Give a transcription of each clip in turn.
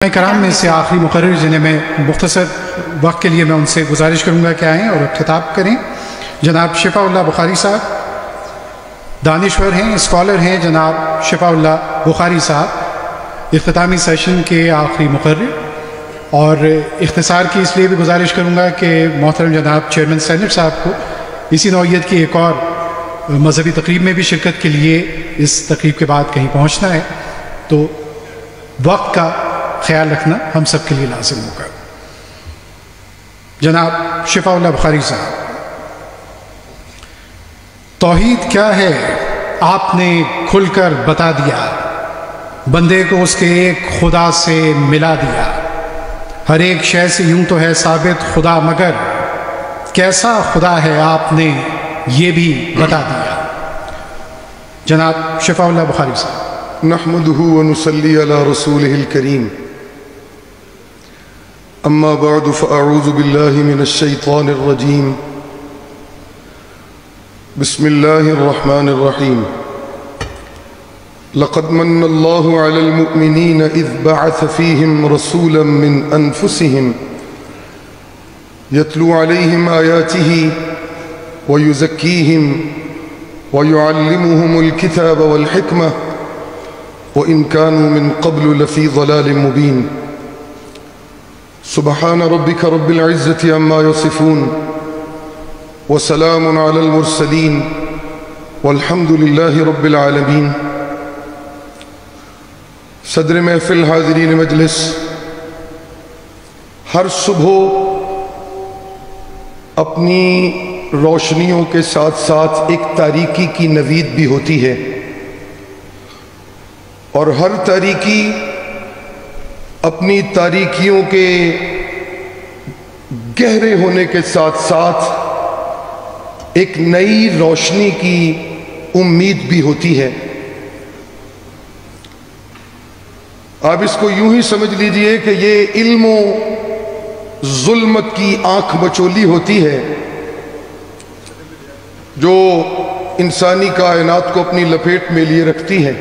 کرام میں سے آخری مقرر جنہیں میں مختصر وقت کے لیے میں ان سے گزارش کروں گا کہ آئیں اور خطاب کریں۔ جناب شفا اللہ بخاری صاحب دانشور ہیں، اسکالر ہیں جناب شفا اللہ بخاری صاحب، اختتامی سیشن کے آخری مقرر۔ اور اختصار کی اس لیے بھی گزارش کروں گا کہ محترم جناب چیئرمین سینٹ صاحب کو اسی نوعیت کی ایک اور مذہبی تقریب میں بھی شرکت کے لیے اس تقریب کے بعد کہیں پہنچنا ہے، تو وقت کا خیال رکھنا ہم سب کے لیے لازم ہوگا۔ جناب شفا اللہ بخاری صاحب، توحید کیا ہے آپ نے کھل کر بتا دیا، بندے کو اس کے ایک خدا سے ملا دیا، ہر ایک شے سے یوں تو ہے ثابت خدا، مگر کیسا خدا ہے آپ نے یہ بھی بتا دیا۔ جناب شفا اللہ بخاری صاحب۔ نحمده ونصلي على رسوله الكريم، اما بعد فاعوذ بالله من الشيطان الرجيم، بسم الله الرحمن الرحيم۔ لقد من الله على المؤمنين اذ بعث فيهم رسولا من انفسهم يتلو عليهم آياته ويزكيهم ويعلمهم الكتاب والحكمة وإن كانوا من قبل لفي ضلال مبين۔ سبحان ربك رب العزة عما يصفون وسلام على المرسلين والحمد لله رب العالمين۔ صدر محفل، حاضرین مجلس، ہر صبح اپنی روشنیوں کے ساتھ ساتھ ایک تاریکی کی نوید بھی ہوتی ہے، اور ہر تاریکی اپنی تاریکیوں کے گہرے ہونے کے ساتھ ساتھ ایک نئی روشنی کی امید بھی ہوتی ہے۔ آپ اس کو یوں ہی سمجھ لیجئے کہ یہ علم و ظلمت کی آنکھ بچولی ہوتی ہے جو انسانی کائنات کو اپنی لپیٹ میں لیے رکھتی ہے،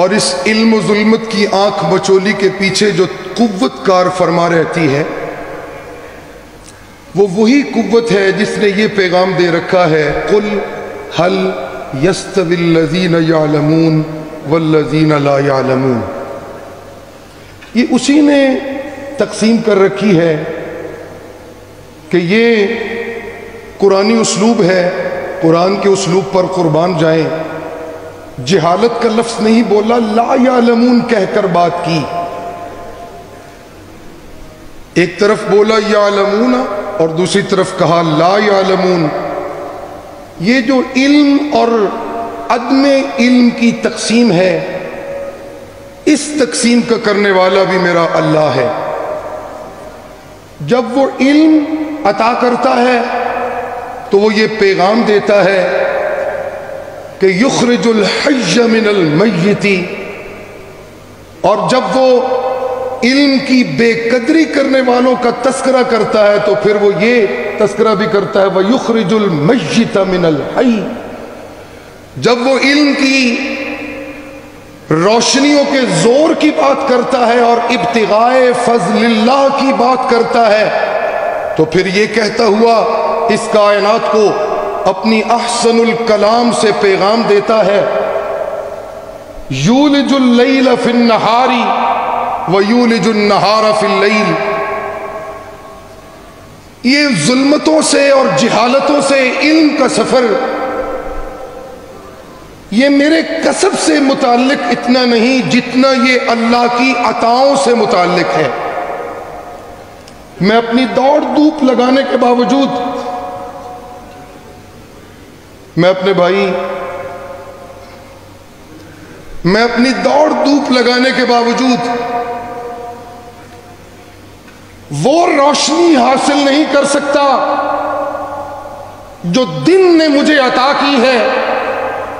اور اس علم و ظلمت کی آنکھ بچولی کے پیچھے جو قوت کار فرما رہتی ہے وہ وہی قوت ہے جس نے یہ پیغام دے رکھا ہے، قل هل يستوي الذين يعلمون والذين لا يعلمون۔ یہ اسی نے تقسیم کر رکھی ہے کہ یہ قرآنی اسلوب ہے، قرآن کے اسلوب پر قربان جائیں، جہالت کا لفظ نہیں بولا، لا یعلمون کہہ کر بات کی۔ ایک طرف بولا یعلمون اور دوسری طرف کہا لا یعلمون۔ یہ جو علم اور عدم علم کی تقسیم ہے، اس تقسیم کا کرنے والا بھی میرا اللہ ہے۔ جب وہ علم عطا کرتا ہے تو وہ یہ پیغام دیتا ہے کہ یخرج الحی من المیت، اور جب وہ علم کی بے قدری کرنے والوں کا تذکرہ کرتا ہے تو پھر وہ یہ تذکرہ بھی کرتا ہے وَيُخْرِجُ الْمَيِّتَ مِنَ الْحَيِّ۔ جب وہ علم کی روشنیوں کے زور کی بات کرتا ہے اور ابتغاء فضل اللہ کی بات کرتا ہے تو پھر یہ کہتا ہوا اس کائنات کو اپنی احسن الکلام سے پیغام دیتا ہے، یولج اللیل فی النہار ویولج النہار فی اللیل۔ یہ ظلمتوں سے اور جہالتوں سے علم کا سفر یہ میرے کسب سے متعلق اتنا نہیں جتنا یہ اللہ کی عطاؤں سے متعلق ہے۔ میں اپنی دوڑ دھوپ لگانے کے باوجود، میں اپنی دوڑ دھوپ لگانے کے باوجود وہ روشنی حاصل نہیں کر سکتا جو دن نے مجھے عطا کی ہے۔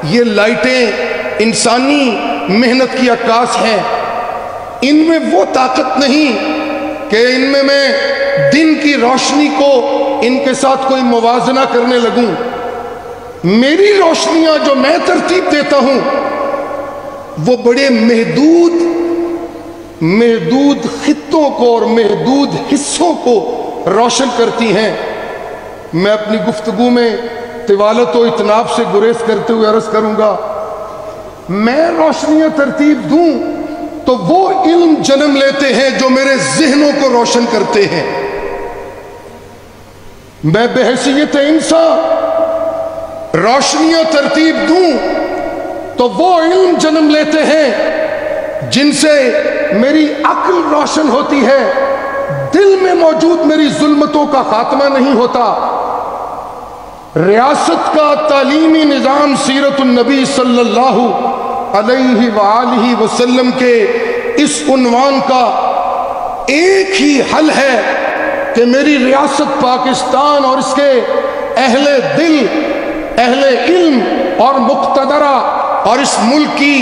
یہ لائٹیں انسانی محنت کی عکاس ہیں، ان میں وہ طاقت نہیں کہ ان میں دن کی روشنی کو ان کے ساتھ کوئی موازنہ کرنے لگوں۔ میری روشنیاں جو میں ترتیب دیتا ہوں وہ بڑے محدود محدود خطوں کو اور محدود حصوں کو روشن کرتی ہیں۔ میں اپنی گفتگو میں طوالت و اتناب سے گریز کرتے ہوئے عرض کروں گا، میں روشنیاں ترتیب دوں تو وہ علم جنم لیتے ہیں جو میرے ذہنوں کو روشن کرتے ہیں۔ میں بحیثیت انسان روشنیاں ترتیب دوں تو وہ علم جنم لیتے ہیں جن سے میری عقل روشن ہوتی ہے، دل میں موجود میری ظلمتوں کا خاتمہ نہیں ہوتا۔ ریاست کا تعلیمی نظام سیرت النبی صلی اللہ علیہ وآلہ وسلم کے اس عنوان کا ایک ہی حل ہے کہ میری ریاست پاکستان اور اس کے اہل دل، اہل علم اور مقتدرہ اور اس ملک کی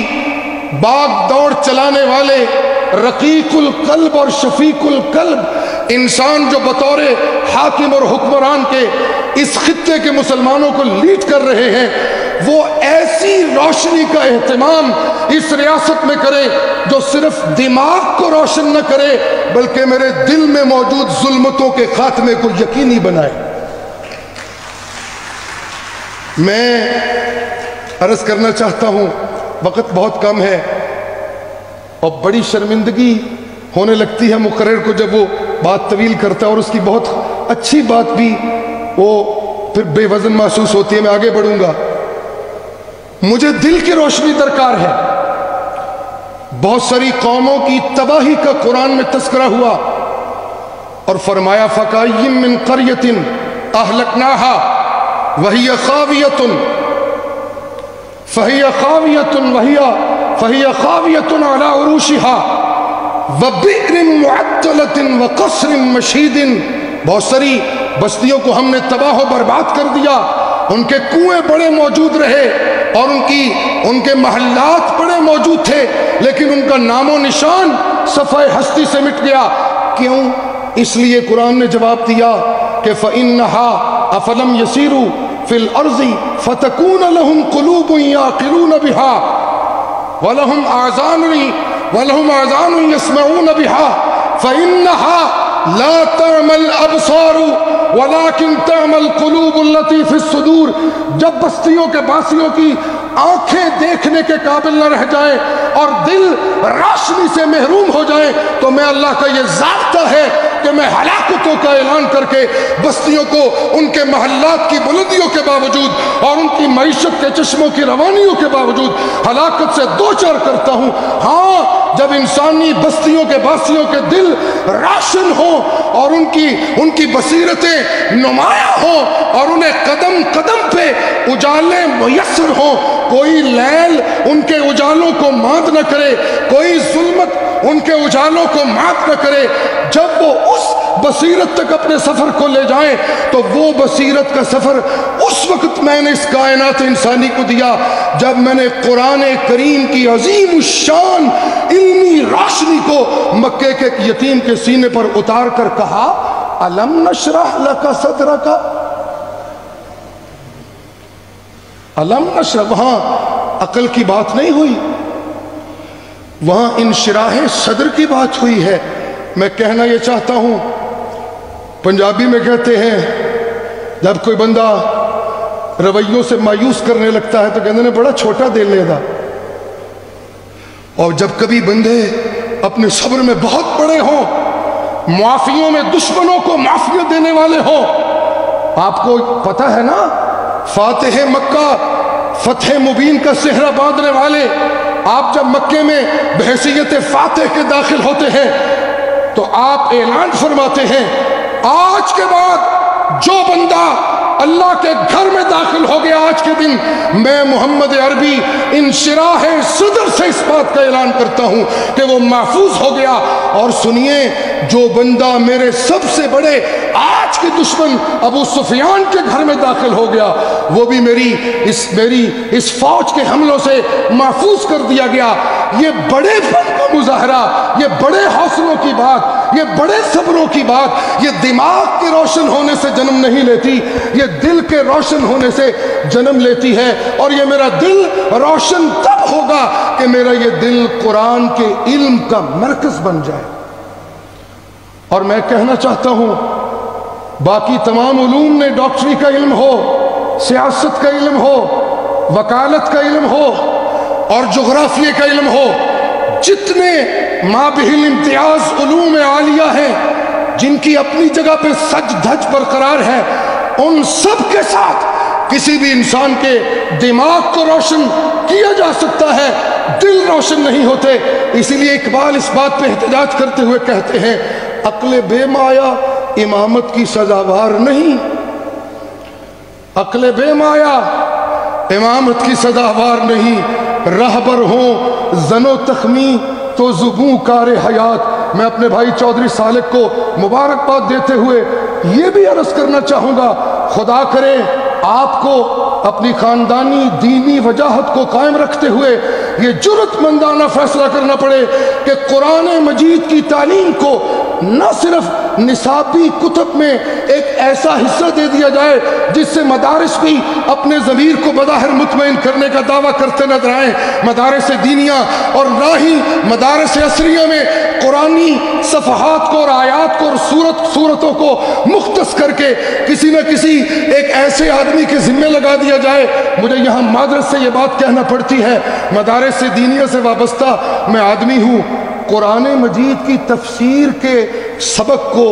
باغ دوڑ چلانے والے رقیق القلب اور شفیق القلب انسان جو بطور حاکم اور حکمران کے اس خطے کے مسلمانوں کو لیڈ کر رہے ہیں، وہ ایسی روشنی کا اہتمام اس ریاست میں کرے جو صرف دماغ کو روشن نہ کرے بلکہ میرے دل میں موجود ظلمتوں کے خاتمے کو یقینی بنائے۔ میں عرض کرنا چاہتا ہوں، وقت بہت کم ہے اور بڑی شرمندگی ہونے لگتی ہے مقرر کو جب وہ بات طویل کرتا ہے، اور اس کی بہت اچھی بات بھی وہ پھر بے وزن محسوس ہوتی ہے۔ میں آگے بڑھوں گا۔ مجھے دل کی روشنی درکار ہے۔ بہت ساری قوموں کی تباہی کا قرآن میں تذکرہ ہوا اور فرمایا فَكَأَيِّن مِّن قَرْيَةٍ أَهْلَكْنَاهَا وَهِيَ خَاوِيَةٌ عَلَىٰ عُرُوشِهَا وَبِئْرٍ مُعَطَّلَةٍ وَقَصْرٍ مَشِيدٍ۔ بہت ساری بستیوں کو ہم نے تباہ و برباد کر دیا، ان کے کنویں بڑے موجود رہے اور ان کے محلات بڑے موجود تھے، لیکن ان کا نام و نشان صفحہ ہستی سے مٹ گیا۔ کیوں؟ اس لیے قرآن نے جواب دیا کہ فَإِنَّهَا أَفَلَمْ يَسِيرُوا فِي الْأَرْضِ فَتَكُونَ لَهُمْ قُلُوبٌ يَعْقِلُونَ بِهَا وَلَهُمْ آذَانٌ يَسْمَعُونَ بِهَا فَإِنَّهَا لا تعمى الابصار ولكن تعمى القلوب التي في الصدور۔ جب بستیوں کے باسیوں کی آنکھیں دیکھنے کے قابل نہ رہ جائیں اور دل روشنی سے محروم ہو جائیں تو میں اللہ کا یہ ضابطہ ہے کہ میں ہلاکتوں کا اعلان کر کے بستیوں کو ان کے محلات کی بلندیوں کے باوجود اور ان کی معیشت کے چشموں کی روانیوں کے باوجود ہلاکت سے دوچار کرتا ہوں۔ ہاں، جب انسانی بستیوں کے باسیوں کے دل روشن ہوں اور ان کی بصیرتیں نمایاں ہوں اور انہیں قدم قدم پہ اجالے میسر ہوں، کوئی لیل ان کے اجالوں کو مات نہ کرے، کوئی ظلمت ان کے اجالوں کو مات نہ کرے، جب وہ اس بصیرت تک اپنے سفر کو لے جائیں تو وہ بصیرت کا سفر اس وقت میں نے اس کائنات انسانی کو دیا جب میں نے قرآن کریم کی عظیم الشان علمی روشنی کو مکے کے یتیم کے سینے پر اتار کر کہا الم نشرح لک صدرک۔ الم نشرح، وہاں عقل کی بات نہیں ہوئی، وہاں انشراح صدر کی بات ہوئی ہے۔ میں کہنا یہ چاہتا ہوں، پنجابی میں کہتے ہیں جب کوئی بندہ رویوں سے مایوس کرنے لگتا ہے تو کہتے ہیں بڑا چھوٹا دل لیدا، اور جب کبھی بندے اپنے صبر میں بہت بڑے ہوں، معافیوں میں دشمنوں کو معافیت دینے والے ہوں۔ آپ کو پتہ ہے نا، فاتح مکہ فتح مبین کا صحرا باندھنے والے، آپ جب مکے میں بحیثیت فاتح کے داخل ہوتے ہیں تو آپ اعلان فرماتے ہیں آج کے بعد جو بندہ اللہ کے گھر میں داخل ہو گیا آج کے دن، میں محمد عربی انشراح صدر سے اس بات کا اعلان کرتا ہوں کہ وہ محفوظ ہو گیا۔ اور سنیے، جو بندہ میرے سب سے بڑے آج کے دشمن ابو سفیان کے گھر میں داخل ہو گیا، وہ بھی میری اس فوج کے حملوں سے محفوظ کر دیا گیا۔ یہ بڑے فن کا مظاہرہ، یہ بڑے حوصلوں کی بات، یہ بڑے صبروں کی بات، یہ دماغ کے روشن ہونے سے جنم نہیں لیتی، یہ دل کے روشن ہونے سے جنم لیتی ہے۔ اور یہ میرا دل روشن تب ہوگا کہ میرا یہ دل قرآن کے علم کا مرکز بن جائے۔ اور میں کہنا چاہتا ہوں باقی تمام علوم میں ڈاکٹری کا علم ہو، سیاست کا علم ہو، وکالت کا علم ہو اور جغرافیے کا علم ہو، جتنے مابہل امتیاز علوم عالیہ ہیں جن کی اپنی جگہ پہ سج دھج برقرار ہے، ان سب کے ساتھ کسی بھی انسان کے دماغ کو روشن کیا جا سکتا ہے، دل روشن نہیں ہوتے۔ اسی لیے اقبال اس بات پہ احتجاج کرتے ہوئے کہتے ہیں عقل بے مایا امامت کی سزاوار نہیں، عقل بے مایا امامت کی سزاوار نہیں، رہبر ہوں زن و تخمی تو زبوں کار حیات۔ میں اپنے بھائی چودھری سالک کو مبارکباد دیتے ہوئے یہ بھی عرض کرنا چاہوں گا، خدا کرے آپ کو اپنی خاندانی دینی وجاہت کو قائم رکھتے ہوئے یہ جرأت مندانہ فیصلہ کرنا پڑے کہ قرآن مجید کی تعلیم کو نہ صرف نصابی کتب میں ایک ایسا حصہ دے دیا جائے جس سے مدارس بھی اپنے ضمیر کو بظاہر مطمئن کرنے کا دعویٰ کرتے نظر آئیں، مدارس دینیہ، اور نہ ہی مدارس عصریہ میں قرآنی صفحات کو اور آیات کو اور صورتوں کو مختص کر کے کسی نہ کسی ایک ایسے آدمی کے ذمہ لگا دیا جائے۔ مجھے یہاں معذرت سے یہ بات کہنا پڑتی ہے، مدارس دینیہ سے وابستہ میں آدمی ہوں، قرآن مجید کی تفسیر کے سبق کو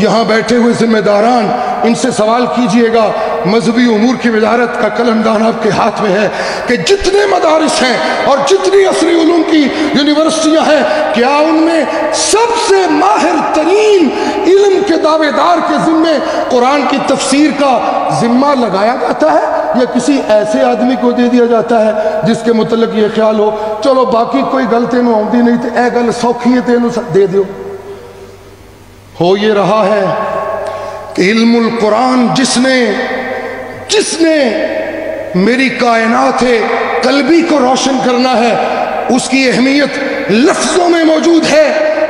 یہاں بیٹھے ہوئے ذمہ داران ان سے سوال کیجئے گا، مذہبی امور کی وزارت کا قلمدان آپ کے ہاتھ میں ہے کہ جتنے مدارس ہیں اور جتنی عصری علوم کی یونیورسٹیاں ہیں، کیا ان میں سب سے ماہر ترین علم کے دعوے دار کے ذمے قرآن کی تفسیر کا ذمہ لگایا جاتا ہے یا کسی ایسے آدمی کو دے دیا جاتا ہے جس کے متعلق یہ خیال ہو چلو باقی کوئی غلطی میں آمدی نہیں تھی، اے گل سوکھی ہے تینوں دے دیو؟ ہو یہ رہا ہے کہ علم القرآن جس نے میری کائنات قلبی کو روشن کرنا ہے، اس کی اہمیت لفظوں میں موجود ہے،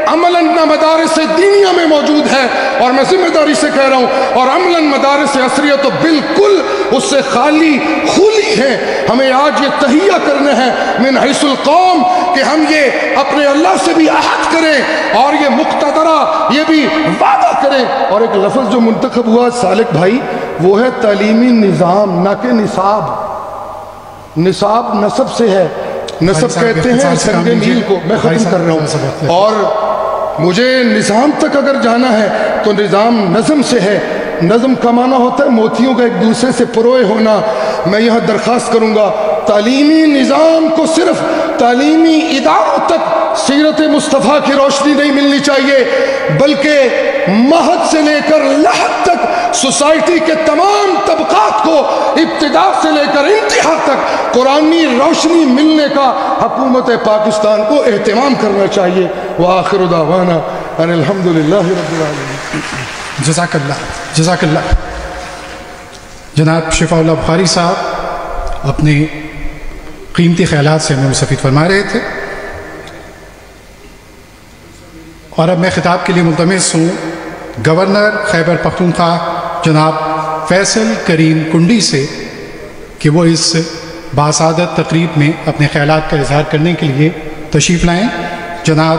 عملاً مدارس دینیہ میں موجود ہے، اور میں ذمہ داری سے کہہ رہا ہوں، اور عملاً مدارس عصریہ تو بالکل اس سے خالی ہیں۔ ہمیں آج یہ تہیہ کرنا ہے من حیث القوم کہ ہم یہ اپنے اللہ سے بھی عہد کریں اور یہ مقتدرہ یہ بھی وعدہ کریں۔ اور ایک لفظ جو منتخب ہوا سالک بھائی وہ ہے تعلیمی نظام، نہ کہ نصاب۔ نصاب نسب سے ہے، نسب کہتے ہیں سنگ میل کو۔ میں ختم کر رہا ہوں، اور مجھے نظام تک اگر جانا ہے تو نظام نظم سے ہے۔ نظم کا معنی ہوتا ہے موتیوں کا ایک دوسرے سے پروئے ہونا۔ میں یہاں درخواست کروں گا تعلیمی نظام کو صرف تعلیمی اداروں تک سیرت مصطفیٰ کی روشنی نہیں ملنی چاہیے، بلکہ مہد سے لے کر لحد تک سوسائٹی کے تمام طبقات کو ابتدا سے لے کر انتہا تک قرآنی روشنی ملنے کا حکومت پاکستان کو اہتمام کرنا چاہیے۔ وآخر دعوانا ان الحمدللہ رب العالمین۔ جزاک اللہ۔ جناب شفاء اللہ بخاری صاحب اپنے قیمتی خیالات سے ہمیں مستفید فرما رہے تھے، اور اب میں خطاب کے لیے ملتمس ہوں گورنر خیبر پختونخوا جناب فیصل کریم کنڈی سے کہ وہ اس باسعادت تقریب میں اپنے خیالات کا اظہار کرنے کے لیے تشریف لائیں۔ جناب